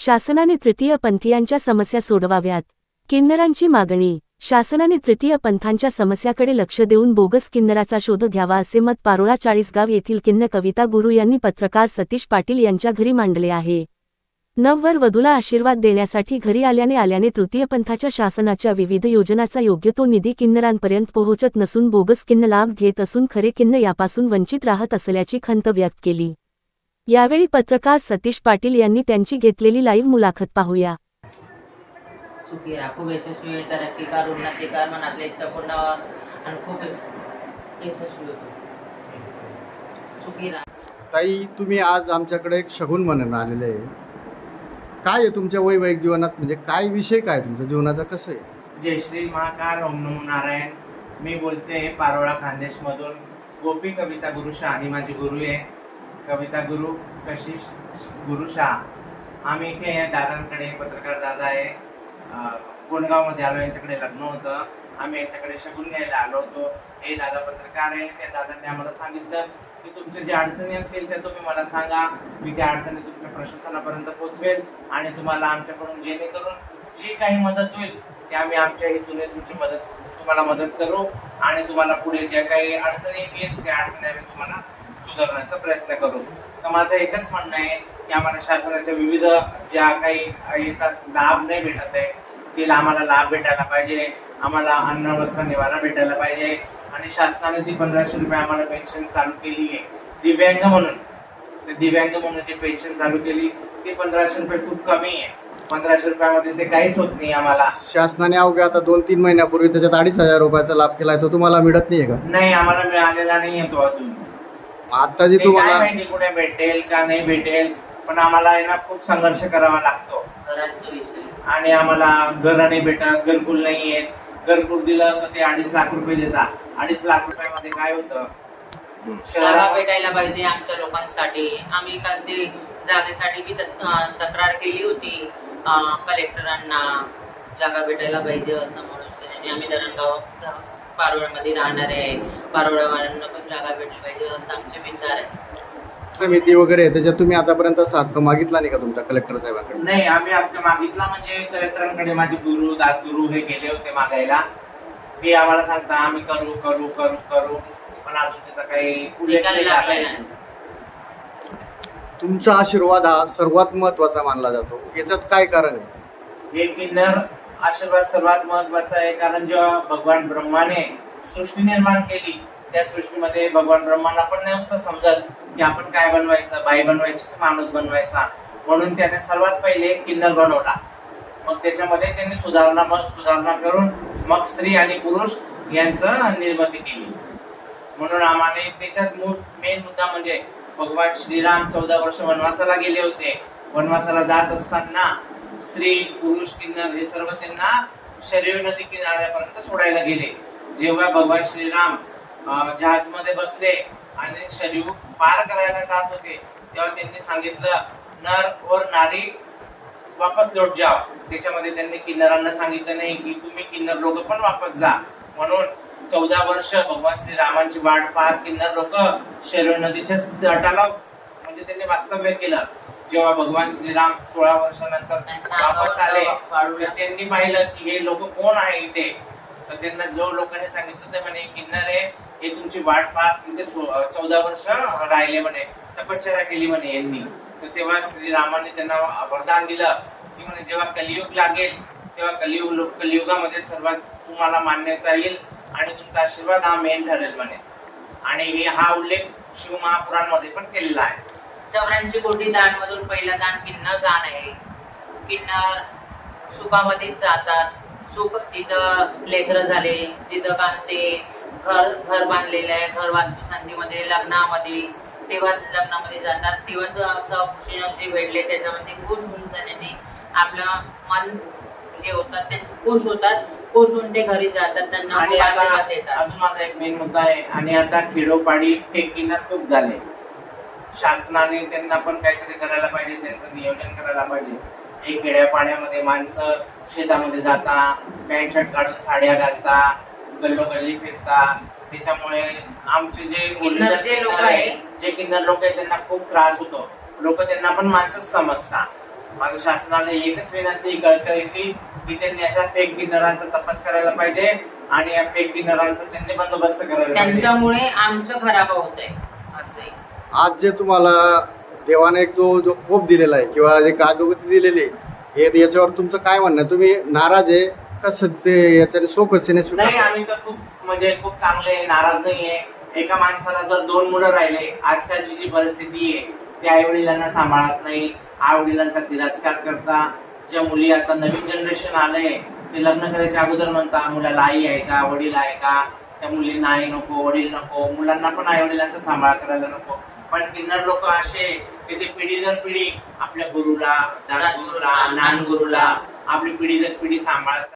शासनाने तृतीय पंथीयांच्या समस्या सोडवाव्यात. किन्नरांची मागणी. शासनाने तृतीय पंथांच्या समस्याकडे लक्ष देऊन बोगस किन्नराचा शोध घ्यावा असे मत पारोळा चाळीसगाव येथील किन्नर कविता गुरु यांनी पत्रकार सतीश पाटील यांच्या घरी मांडले आहे. नववर वधूला आशीर्वाद देण्यासाठी घरी आल्याने तृतीय पंथाच्या शासनाच्या विविध योजनांचा योग्य तो निधी किन्नरांपर्यंत पोहोचत नसून बोगस किन्न लाभ घेत असून खरे किन्न यापासून वंचित राहत असल्याची खंत व्यक्त केली. यावेळी पत्रकार सतीश पाटील यांनी त्यांची घेतलेली लाईव्ह मुलाखत पाहूया. सुखी राहा, खूप यशस्वी तरक्कीकार उन्नतीकार मनातल्या इच्छा पूर्ण आणि खूप यशस्वी होतो. सुखी राहा. ताई, तुम्ही आज आमच्याकडे एक शगुन म्हणून आलेले आहे. काय आहे तुमच्या वैवाहिक जीवनात, म्हणजे काय विषय काय तुमच्या जीवनाचा, कसं आहे? जय श्री महाकाल, ओम नमो नारायण. मी बोलते पारोळा खानदेशमधून. गोपी कविता गुरु शाह ही माझी गुरु आहे. कविता गुरु कशिश गुरु शाह. आम्ही इथे दादांकडे, पत्रकार दादा आहे, गोंडगावमध्ये आलो. यांच्याकडे लग्न होतं. आम्ही यांच्याकडे शगुन घ्यायला आलो होतो. हे दादा पत्रकार आहे. त्या दादांनी आम्हाला सांगितलं की तुमच्या ज्या अडचणी असतील त्या तुम्ही मला सांगा, मी त्या अडचणी तुमच्या प्रशासनापर्यंत पोहोचवेल आणि तुम्हाला आमच्याकडून जेणेकरून जी काही मदत होईल ते आम्ही आमच्या हेतूने तुम्हाला मदत करू आणि तुम्हाला पुढे ज्या काही अडचणी येतील त्या अडचणी आम्ही तुम्हाला सुधारण्याचा प्रयत्न करू. तर माझं एकच म्हणणं आहे की आम्हाला शासनाच्या विविध ज्या काही येतात लाभ नाही भेटत आहे ते आम्हाला लाभ भेटायला पाहिजे. आम्हाला अन्न वस्त्र निवारा भेटायला पाहिजे आणि शासनाने ती 1500 रुपये आम्हाला पेन्शन चालू केली आहे दिव्यांग म्हणून. ते दिव्यांग म्हणून जी पेन्शन चालू केली ती 1500 रुपये खूप कमी आहे. 1500 रुपयामध्ये ते काहीच होत नाही आम्हाला. शासनाने अवघ्या आता 2-3 महिन्यापूर्वी त्याच्यात 2500 रुपयाचा लाभ केलाय, तो तुम्हाला मिळत नाहीये का? नाही, आम्हाला मिळालेला नाही आहे तो अजून. आता जी ते तुम्हाला काय माहिती कुठे भेटेल का नाही भेटेल, पण आम्हाला आहे ना खूप संघर्ष करावा लागतो. घराचा विषय आणि आम्हाला घर नाही भेटत, घरकुल नाही आहेत. घरकुल दिलं तर ते 2.5 लाख रुपये देतात. 2.5 लाख रुपयामध्ये काय होतं? जागा भेटायला पाहिजे आमच्या लोकांसाठी. आम्ही ते जागेसाठी बी तक्रार केली होती कलेक्टरांना. जागा भेटायला पाहिजे असं म्हणून आम्ही धरणगाव पारोळ्यामध्ये राहणार आहे. पारोळ्यावाल्यांना पण जागा भेटली पाहिजे असं आमचे विचार आहे. समिती वगैरे आहे त्याच्यात तुम्ही आतापर्यंत असा हक्क मागितला नाही का तुमच्या कलेक्टर साहेबांकडे? नाही, आम्ही आमच्या मागितला म्हणजे कलेक्टरांकडे माझे गुरु दासगुरु हे गेले होते मागायला. ते आम्हाला सांगता आम्ही करू करू करू करू पण अजून त्याचा काही उल्लेख नाही झाला आहे. तुमचा आशीर्वाद हा सर्वात महत्वाचा मानला जातो, याच्यात काय कारण आहे? हे किन्नर आशीर्वाद सर्वात महत्वाचा आहे. कारण जेव्हा भगवान ब्रह्माने सृष्टी निर्माण केली त्या सृष्टीमध्ये भगवान ब्रह्माला पण नव्हतं समजत की आपण काय बनवायचं, बाई बनवायची की माणूस बनवायचा. म्हणून त्याने सर्वात पहिले किन्नर बनवला. मग त्याच्यामध्ये त्यांनी सुधारणा करून मग स्त्री आणि पुरुष यांचं निर्मिती केली. म्हणून आम्हाला त्याच्यात मेन मुद्दा म्हणजे भगवान श्रीराम 14 वर्ष वनवासाला गेले होते. वनवासाला जात असताना स्त्री पुरुष किन्नर हे सर्व त्यांना शरयू नदी किनाऱ्यापर्यंत सोडायला गेले. जेव्हा भगवान श्रीराम जहाजमध्ये बसले आणि शरयू पार करायला जात होते तेव्हा त्यांनी सांगितलं नर और नारी वापस लौट जाओ. त्याच्यामध्ये त्यांनी किन्नरांना सांगितलं नाही की तुम्ही किन्नर लोक पण वापस जा. म्हणून 14 वर्ष भगवान श्रीरामांची वाट पाहत किन्नर लोक शरयू नदीच्या तटाला म्हणजे त्यांनी वास्तव्य केलं. जेव्हा भगवान श्रीराम 16 वर्षानंतर वापस आले तर त्यांनी पाहिलं की हे लोक कोण आहे इथे. तर त्यांना जो लोकांनी सांगितलं ते म्हणे किन्नर आहे, हे तुमची वाट पाहत इथे 14 वर्ष राहिले म्हणे, तपश्चर्या केली म्हणे यांनी. तर तेव्हा श्रीरामाने त्यांना वरदान दिलं की म्हणे जेव्हा कलियुग लागेल तेव्हा कलियुगामध्ये सर्वात तुम्हाला मान्यता येईल आणि तुमचा आशीर्वाद हा मेन ठरेल म्हणे. आणि हा उल्लेख शिवमहापुराणमध्ये पण केलेला आहे. 84 कोटी दान मधून पहिलं दान किन्नर दान आहे. किन्नर सुखामध्ये जातात. सुख जिथं लेकरं झाले, जिथं कांते घर बांधलेलं आहे, घर वास्तुशांतीमध्ये लग्नामध्ये तेव्हा लग्नामध्ये जातात. तेव्हा असं खुशीनं जे भेटले त्याच्यामध्ये खुश होऊन जाण्याने आपलं मन हे होतात, ते खुश होतात. खुश होऊन ते घरी जातात, त्यांना आशीर्वाद देतात. अजून माझा एक मेन मुद्दा आहे. आणि आता खेडोपाडी हे किन्नर खूप झाले. शासनाने त्यांना पण काहीतरी करायला पाहिजे, त्यांचं नियोजन करायला पाहिजे. हे खेड्यापाड्यामध्ये माणसं शेतामध्ये जाता, पॅन्ट शर्ट काढून साड्या घालता, गल्लोगल्ली फिरता. त्याच्यामुळे आमचे जे किन्नर लोक आहेत त्यांना खूप त्रास होतो. लोक त्यांना पण माणसंच समजतात. माझं शासनाला एकच विनंती कळकळीची की त्यांनी अशा फेक किन्नरांचा तपास करायला पाहिजे आणि या फेक किन्नरांचा त्यांनी बंदोबस्त करायला पाहिजे. त्यांच्यामुळे आमचं खराब होत आहे असं. आज जे तुम्हाला देवाने एक जो कोप दिलेला आहे किंवा जे कागदोपत्री दिलेली आहे याच्यावर तुमचं काय म्हणणं आहे? तुम्ही नाराज आहे कसं ते याच्याने सोकसेने नाही, आम्ही तर खूप चांगले, नाराज नाहीये. एका माणसाला जर 2 मुलं राहिले, आजकालची जी परिस्थिती आहे ते आई वडिलांना सांभाळत नाही, आई वडिलांचा तिरस्कार करता. ज्या मुली आता नवीन जनरेशन आलंय ते लग्न करायच्या अगोदर म्हणता मुलाला आई आहे का, वडील आहे का, त्या मुलींना आई नको, वडील नको, मुलांना पण आई वडिलांचा सांभाळ करायला नको. पण किन्नर लोक असे की ते पिढी दर पिढी आपल्या गुरुला, दानगुरुला, नानगुरुला आपली पिढी दर पिढी सांभाळत